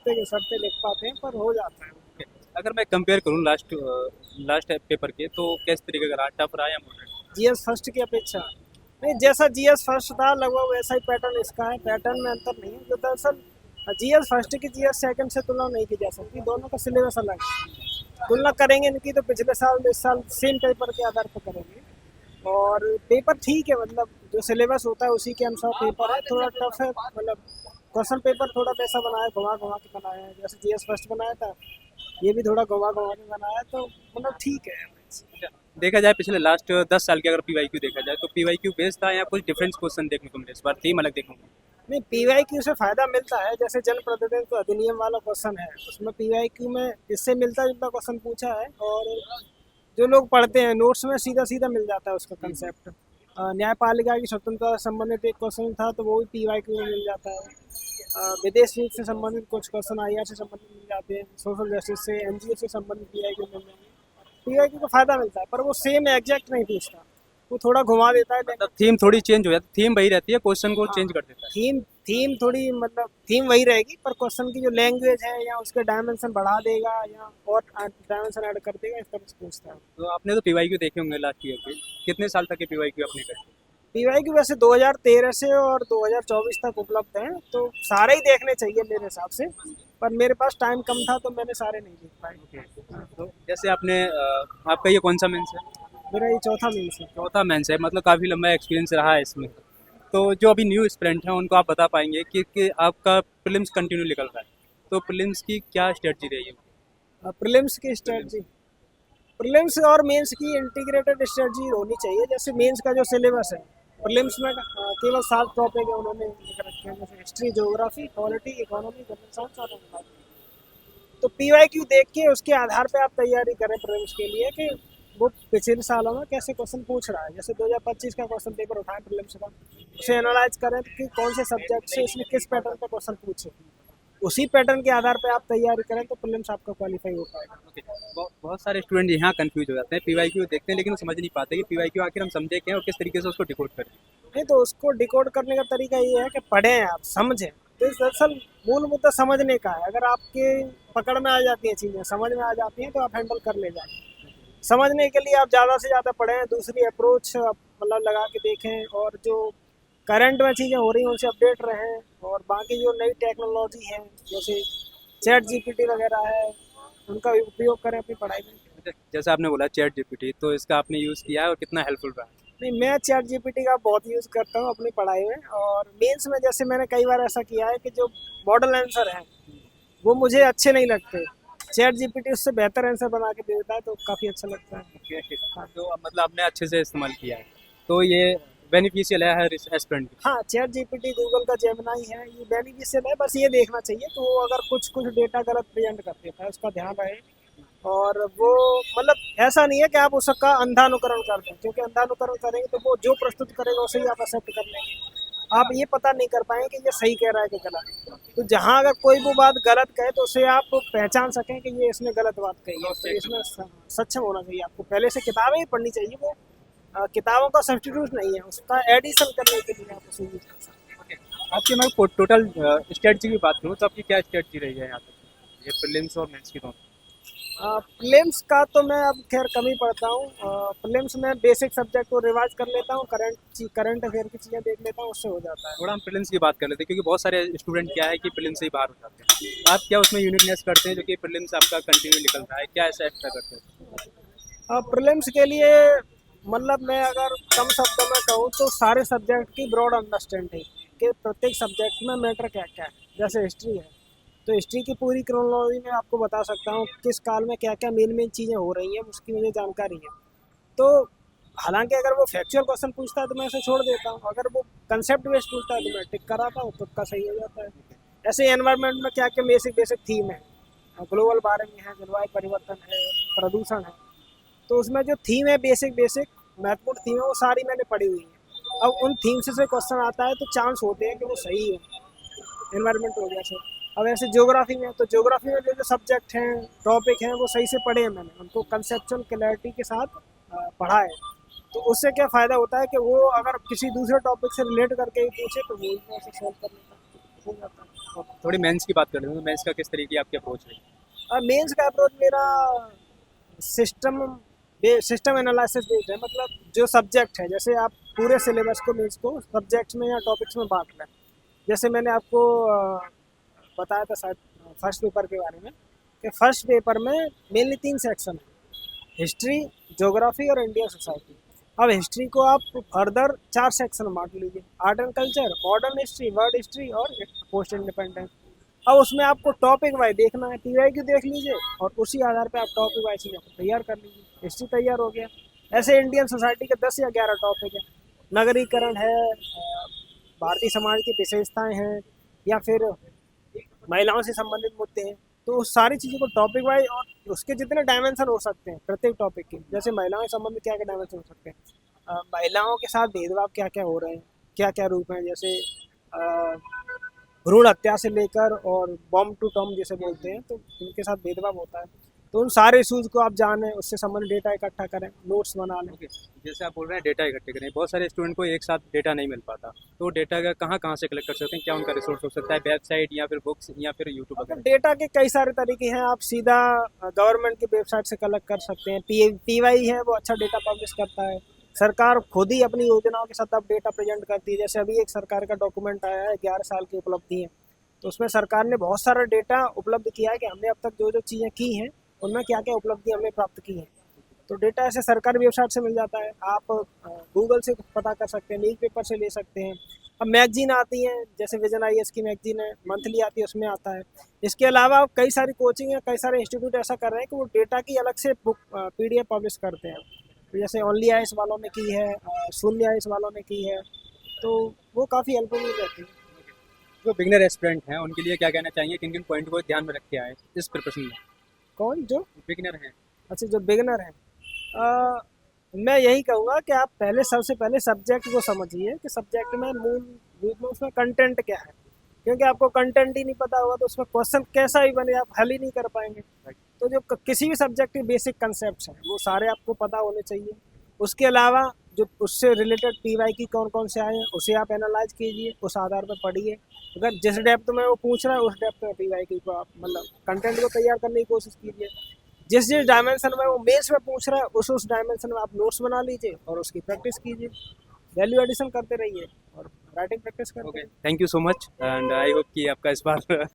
पे के सर पे लिख पाते हैं, पर हो जाता है। Okay. अगर मैं कंपेयर करूँ लास्ट पेपर के, तो किस तरीके का रहा, टफ रहा या मॉडरेट? जीएस फर्स्ट की अपेक्षा नहीं, जैसा जीएस फर्स्ट था लगभग वैसा ही पैटर्न इसका है, पैटर्न में अंतर नहीं है। जो दरअसल जीएस फर्स्ट की जीएस सेकंड से तुलना नहीं की जा सकती, दोनों का सिलेबस अलग है। तुलना करेंगे इनकी तो पिछले साल इस साल सेम पेपर के आधार पर करेंगे। और पेपर ठीक है, मतलब जो सिलेबस होता है उसी के अनुसार पेपर है, थोड़ा टफ है, मतलब क्वेश्चन पेपर थोड़ा वैसा बनाया, घुमा घुमा के बनाया है, जैसे जीएस फर्स्ट बनाया था, ये भी थोड़ा घुमा घुमा के बनाया है, तो मतलब ठीक है। देखा जाए पिछले लास्ट 10 साल के, अगर पीवाईक्यू देखा जाए तो पीवाईक्यू बेस्ड था या कुछ डिफरेंस क्वेश्चन देखने को मिले? इस बार थीम अलग देखने को मिली। नहीं, पीवाईक्यू से फायदा मिलता है, जैसे जन प्रतिनिधित्व अधिनियम वाला क्वेश्चन है, उसमें पीवाईक्यू में इससे मिलता जुलता क्वेश्चन पूछा है। और जो लोग पढ़ते हैं नोट्स में सीधा सीधा मिल जाता है उसका कंसेप्ट। न्यायपालिका की स्वतंत्रता से संबंधित एक क्वेश्चन था, तो वो भी पीवाईक्यू में मिल जाता है। विदेश नीति से संबंधित कुछ क्वेश्चन आईआर से संबंधित मिल जाते हैं, सोशल जस्टिस से, एनजीओ से संबंधित पीवाईक्यू मिल जाएंगे। पीवाईक्यू को फायदा मिलता है, पर वो सेम एग्जैक्ट नहीं पूछता, वो थोड़ा घुमा देता है, मतलब लेकिन थीम थोड़ी चेंज हो जाती, थीम वही रहती है, क्वेश्चन को हाँ, चेंज कर देता है। थीम थीम थोड़ी, मतलब थीम वही रहेगी, पर क्वेश्चन की जो लैंग्वेज है या उसके डायमेंशन बढ़ा देगा या और डायमेंशन ऐड कर देगा, इस तरह से पूछता है। तो आपने तो पीवाईक्यू देखे होंगे लास्ट ईयर के, कितने साल तक के पीवाईक्यू आपने करे? पीवाई की वैसे 2013 से और 2024 तक उपलब्ध हैं, तो सारे ही देखने चाहिए मेरे हिसाब से, पर मेरे पास टाइम कम था तो मैंने सारे नहीं देख पाए। तो जैसे आपने आपका ये कौन सा मेंस है? मेरा ये चौथा मील्स है। चौथा मेंस है, मतलब काफ़ी लंबा एक्सपीरियंस रहा है इसमें। तो जो अभी न्यू एस्पिरेंट हैं उनको आप बता पाएंगे कि आपका प्रीलिम्स कंटिन्यू निकल रहा है, तो प्रीलिम्स की क्या स्ट्रेटजी रही है? प्रीलिम्स की स्ट्रेटजी, प्रीलिम्स और मेंस की इंटीग्रेटेड स्ट्रेटजी होनी चाहिए। जैसे मेंस का जो सिलेबस है, प्रीलिम्स में केवल 7 टॉपिक है उन्होंने लिख रखे हैं, जैसे history, geography, polity, economy, general science और एनवायरनमेंट। तो पीवाईक्यू देख के उसके आधार पे आप तैयारी करें प्रीलिम्स के लिए, कि वो पिछले सालों में कैसे क्वेश्चन पूछ रहा है। जैसे 2025 का क्वेश्चन पेपर उठाएं प्रीलिम्स का, उसे एनालाइज करें कि कौन से सब्जेक्ट से इसमें किस पैटर्न का क्वेश्चन पूछे, उसी पैटर्न के आधार पे आप तैयारी करें तो प्रीलिम्स आपका क्वालिफाई हो पाएगा। ओके। बहुत सारे स्टूडेंट यहाँ कंफ्यूज हो जाते हैं, पीवाईक्यू देखते हैं लेकिन वो समझ नहीं पाते कि पीवाईक्यू आखिर हम समझे क्या है और किस तरीके से उसको डिकोड करें। नहीं, तो उसको डिकोड करने का तरीका ये है कि पढ़ें, आप समझें। तो इस दरअसल मूल मुद्दा समझने का है। अगर आपके पकड़ में आ जाती हैं चीज़ें, समझ में आ जाती हैं, तो आप हैंडल कर ले जाएंगे। समझने के लिए आप ज़्यादा से ज़्यादा पढ़ें, दूसरी अप्रोच मतलब लगा के देखें, और जो करंट में चीज़ें हो रही हैं उनसे अपडेट रहें। और बाकी जो नई टेक्नोलॉजी है, जैसे चैट जीपीटी वगैरह है, उनका उपयोग करें अपनी पढ़ाई में। जैसे आपने बोला चैट जीपीटी, तो इसका आपने यूज़ किया है और कितना हेल्पफुल रहा? नहीं, मैं चैट जीपीटी का बहुत यूज़ करता हूँ अपनी पढ़ाई में। और मेंस में जैसे मैंने कई बार ऐसा किया है कि जो मॉडल आंसर हैं वो मुझे अच्छे नहीं लगते, चैट जीपीटी उससे बेहतर आंसर बना के दे देता है, तो काफ़ी अच्छा लगता है। हाँ, तो मतलब आपने अच्छे से इस्तेमाल किया है, तो ये बेनिफिशियल है हर एस्पिरेंट के हाँ, चैट जीपीटी गूगल का जेमिनाई है, ये बेनिफिशियल है। बस ये देखना चाहिए कि वो अगर कुछ कुछ डेटा गलत प्रेजेंट कर देता है, उसका ध्यान रहे। और वो मतलब ऐसा नहीं है कि आप उसका अंधानुकरण कर दें, क्योंकि अंधानुकरण करेंगे तो वो जो प्रस्तुत करेगा उसे ही आप एक्सेप्ट कर लेंगे। आप ये पता नहीं कर पाएंगे कि ये सही कह रहा है कि गलत। तो जहाँ अगर कोई भी बात गलत कहे तो उसे आप पहचान सकें कि ये इसने गलत बात कही है, तो इसमें सक्षम होना चाहिए। आपको पहले से किताबें ही पढ़नी चाहिए, वो किताबों का सब्सटीट्यूट नहीं है, उसका एडिशन करने के लिए आप उसे यूज कर सकते हैं। आपकी मैं टोटल स्ट्रेटजी की बात करूँ तो आपकी क्या स्ट्रेटजी रही है यहाँ तक, ये प्रीलिम्स और मेंस की दोनों? हैं। प्रीलिम्स का तो मैं अब खैर कम ही पढ़ता हूँ। प्रीलिम्स में बेसिक सब्जेक्ट को रिवाइज कर लेता हूँ, करंट अफेयर की चीज़ें देख लेता हूँ, उससे हो जाता है। थोड़ा हम प्रीलिम्स की बात कर लेते हैं, क्योंकि बहुत सारे स्टूडेंट क्या है कि प्रीलिम्स से ही बाहर हो जाते हैं। आप क्या उसमें यूनिकनेस करते हैं जो कि प्रीलिम्स आपका कंटिन्यू निकल रहा है, क्या ऐसा एक्स्ट्रा करते हैं? प्रीलिम्स के लिए मतलब मैं अगर कम शब्दों में कहूँ तो सारे सब्जेक्ट की ब्रॉड अंडरस्टैंडिंग, कि प्रत्येक सब्जेक्ट में मैटर क्या क्या है। जैसे हिस्ट्री है, तो हिस्ट्री की पूरी क्रोनोलॉजी में आपको बता सकता हूँ किस काल में क्या क्या मेन मेन चीज़ें हो रही हैं, उसकी मुझे जानकारी है। तो हालांकि अगर वो फैक्चुअल क्वेश्चन पूछता है तो मैं उसे छोड़ देता हूँ, अगर वो कंसेप्ट बेस्ड पूछता है तो मैं टिक कराता हूँ, तुक्का सही हो जाता है। ऐसे एनवायरनमेंट में क्या क्या बेसिक बेसिक थीम है, ग्लोबल वार्मिंग है, जलवायु परिवर्तन है, प्रदूषण है, तो उसमें जो थीम है बेसिक बेसिक महत्वपूर्ण थीम है वो सारी मैंने पढ़ी हुई है। अब उन थीम से क्वेश्चन आता है तो चांस होते हैं कि वो सही हो, एनवायरनमेंट हो गया सर। अब ऐसे ज्योग्राफी में, तो ज्योग्राफी में जो सब्जेक्ट हैं, टॉपिक हैं, वो सही से पढ़े हैं मैंने, उनको कंसेप्चुअल क्लैरिटी के साथ पढ़ा है। तो उससे क्या फ़ायदा होता है कि वो अगर किसी दूसरे टॉपिक से रिलेट करके ही पूछे तो वो भी ऐसे सॉल्व कर लेता है, हो जाता है। थोड़ी मेंस की बात कर लेते हैं, तो मेंस का किस तरीके की आपकी अप्रोच है? मेंस का अप्रोच मेरा सिस्टम सिस्टम एनालिसिस बेस्ड है, मतलब जो सब्जेक्ट है, जैसे आप पूरे सिलेबस को मीन्स को सब्जेक्ट्स में या टॉपिक्स में बांट लें। जैसे मैंने आपको बताया था शायद फर्स्ट पेपर के बारे में, कि फर्स्ट पेपर में मेनली 3 सेक्शन है, हिस्ट्री, ज्योग्राफी और इंडियन सोसाइटी। अब हिस्ट्री को आप फर्दर 4 सेक्शन में बांट लीजिए, art and culture, modern history, world history और पोस्ट इंडिपेंडेंस। अब उसमें आपको टॉपिक वाइज देखना है, पीवाईक्यू देख लीजिए और उसी आधार पे आप टॉपिक वाइज चीज़ों को तैयार कर लीजिए, हिस्ट्री तैयार हो गया। ऐसे इंडियन सोसाइटी के 10 या 11 टॉपिक है, नगरीकरण है, भारतीय समाज की विशेषताएं हैं, या फिर महिलाओं से संबंधित मुद्दे हैं। तो उस सारी चीज़ों को टॉपिक वाइज और उसके जितने डायमेंशन हो सकते हैं प्रत्येक टॉपिक के, जैसे महिलाओं से संबंधित क्या क्या डायमेंशन हो सकते हैं, महिलाओं के साथ भेदभाव क्या क्या हो रहे हैं, क्या क्या रूप हैं, जैसे भ्रूण हत्या से लेकर और बॉम्ब टू टॉम जिसे बोलते हैं, तो उनके साथ भेदभाव होता है। तो उन सारे इशूज़ को आप जानें, उससे संबंधित डेटा इकट्ठा करें, नोट्स बना लें। ओके, जैसे आप बोल रहे हैं डेटा इकट्ठे करें, बहुत सारे स्टूडेंट को एक साथ डेटा नहीं मिल पाता, तो डेटा का कहाँ से कलेक्ट कर सकते हैं? क्या उनका रिसोर्स हो सकता है? वेबसाइट या फिर बुक्स या फिर यूट्यूब तो वगैरह? डेटा के कई सारे तरीके हैं, आप सीधा गवर्नमेंट की वेबसाइट से कलेक्ट कर सकते हैं। पीवाई है वो अच्छा डेटा पब्लिश करता है। सरकार खुद ही अपनी योजनाओं के साथ अब डेटा प्रेजेंट करती है, जैसे अभी एक सरकार का डॉक्यूमेंट आया है 11 साल की उपलब्धि है, तो उसमें सरकार ने बहुत सारा डेटा उपलब्ध किया है कि हमने अब तक जो जो चीज़ें की हैं उनमें क्या क्या उपलब्धि हमने प्राप्त की है। तो डेटा ऐसे सरकारी वेबसाइट से मिल जाता है, आप गूगल से पता कर सकते हैं, न्यूज़ पेपर से ले सकते हैं। अब मैगजीन आती हैं, जैसे विजन आईएएस की मैगजीन है, मंथली आती है, उसमें आता है। इसके अलावा कई सारी कोचिंग है, कई सारे इंस्टीट्यूट ऐसा कर रहे हैं कि वो डेटा की अलग से बुक पीडीएफ पब्लिश करते हैं। तो जैसे ओनली आईएएस वालों ने की है, शून्य आईएएस वालों ने की है, तो वो काफ़ी हेल्पफुल रहती है। जो बिगनर एस्पिरेंट हैं उनके लिए क्या कहना चाहिए, किन किन पॉइंट को ध्यान में रख के आए इस प्रिपरेशन में? कौन जो बिगनर हैं। अच्छा जो बिगनर है, मैं यही कहूँगा कि आप पहले सबसे पहले सब्जेक्ट को समझिए कि सब्जेक्ट में मूल रूप में उसमें कंटेंट क्या है, क्योंकि आपको कंटेंट ही नहीं पता होगा तो उसमें क्वेश्चन कैसा भी बने आप हल ही नहीं कर पाएंगे। तो जो किसी भी सब्जेक्ट के बेसिक कंसेप्ट हैं वो सारे आपको पता होने चाहिए। उसके अलावा जो उससे रिलेटेड पीवाई की कौन कौन से आए हैं उसे आप एनालाइज कीजिए, उस आधार पर पढ़िए। अगर जिस डेप्थ में वो पूछ रहा है उस डेप्थ में पीवाई की को आप मतलब कंटेंट को तैयार करने की कोशिश कीजिए। जिस जिस डायमेंशन में वो मेंस में पूछ रहा है उस डायमेंशन में आप नोट्स बना लीजिए और उसकी प्रैक्टिस कीजिए, वैल्यू एडिशन करते रहिए और राइटिंग प्रैक्टिस करते ओके, रहिए। Thank you so much and I hope कि आपका इस बार